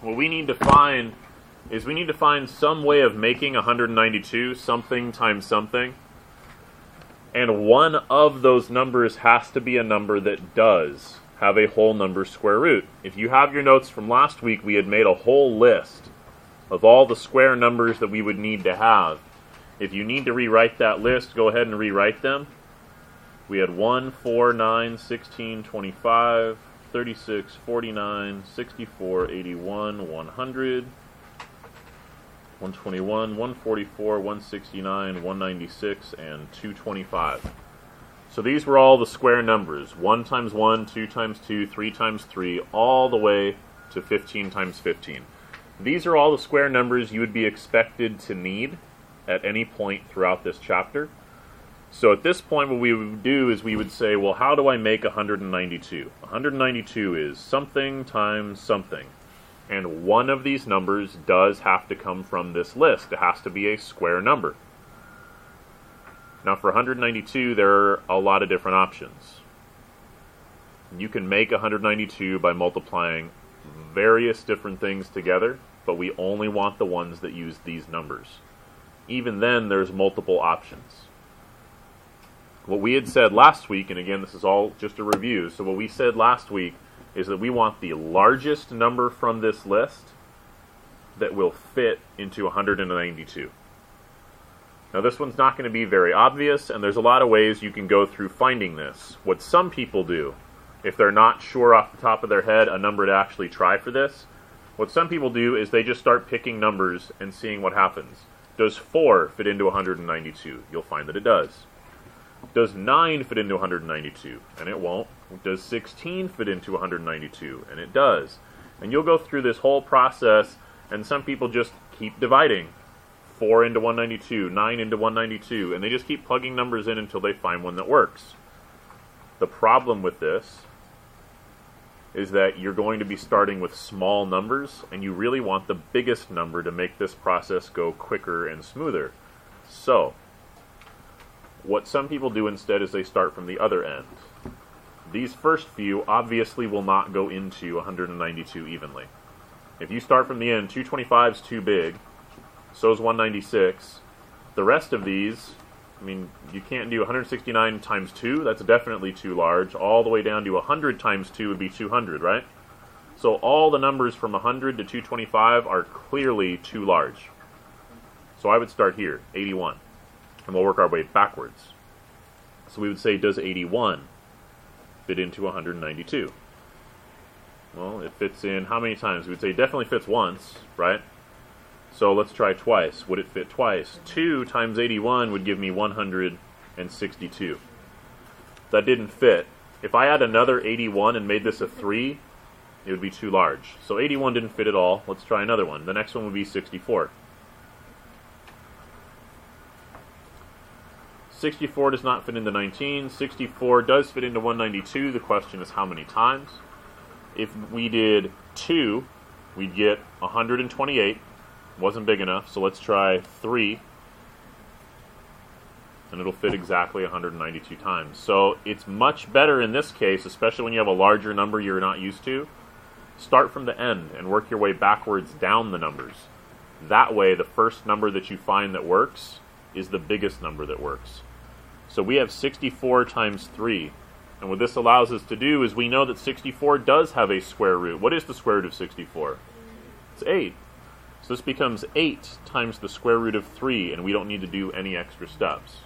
what we need to find is we need to find some way of making 192 something times something. And one of those numbers has to be a number that does have a whole number square root. If you have your notes from last week, we had made a whole list of all the square numbers that we would need to have. If you need to rewrite that list, go ahead and rewrite them. We had 1, 4, 9, 16, 25, 36, 49, 64, 81, 100, 121, 144, 169, 196, and 225. So these were all the square numbers. 1 times 1, 2 times 2, 3 times 3, all the way to 15 times 15. These are all the square numbers you would be expected to need at any point throughout this chapter. So at this point, what we would do is we would say, well, how do I make 192? 192 is something times something. And one of these numbers does have to come from this list. It has to be a square number. Now for 192, there are a lot of different options. You can make 192 by multiplying various different things together, but we only want the ones that use these numbers. Even then, there's multiple options. What we had said last week, and again, this is all just a review, so what we said last week is that we want the largest number from this list that will fit into 192. Now this one's not going to be very obvious, and there's a lot of ways you can go through finding this. What some people do, if they're not sure off the top of their head a number to actually try for this, what some people do is they just start picking numbers and seeing what happens. Does 4 fit into 192? You'll find that it does. Does 9 fit into 192? And it won't. Does 16 fit into 192? And it does. And you'll go through this whole process, and some people just keep dividing. 4 into 192, 9 into 192, and they just keep plugging numbers in until they find one that works. The problem with this is that you're going to be starting with small numbers, and you really want the biggest number to make this process go quicker and smoother. So, what some people do instead is they start from the other end. These first few obviously will not go into 192 evenly. If you start from the end, 225 is too big, so is 196. The rest of these, I mean, you can't do 169 times 2, that's definitely too large. All the way down to 100 times 2 would be 200, right? So all the numbers from 100 to 225 are clearly too large. So I would start here, 81. And we'll work our way backwards. So we would say, does 81 fit into 192? Well, it fits in how many times? We would say it definitely fits once, right? So let's try twice. Would it fit twice? 2 times 81 would give me 162. That didn't fit. If I had another 81 and made this a 3, it would be too large. So 81 didn't fit at all. Let's try another one. The next one would be 64. 64 does not fit into 19. 64 does fit into 192. The question is how many times? If we did 2, we'd get 128. Wasn't big enough, so let's try 3. And it'll fit exactly 192 times. So it's much better in this case, especially when you have a larger number you're not used to. Start from the end and work your way backwards down the numbers. That way, the first number that you find that works is the biggest number that works. So we have 64 times 3. And what this allows us to do is we know that 64 does have a square root. What is the square root of 64? It's 8. So this becomes 8 times the square root of 3, and we don't need to do any extra steps.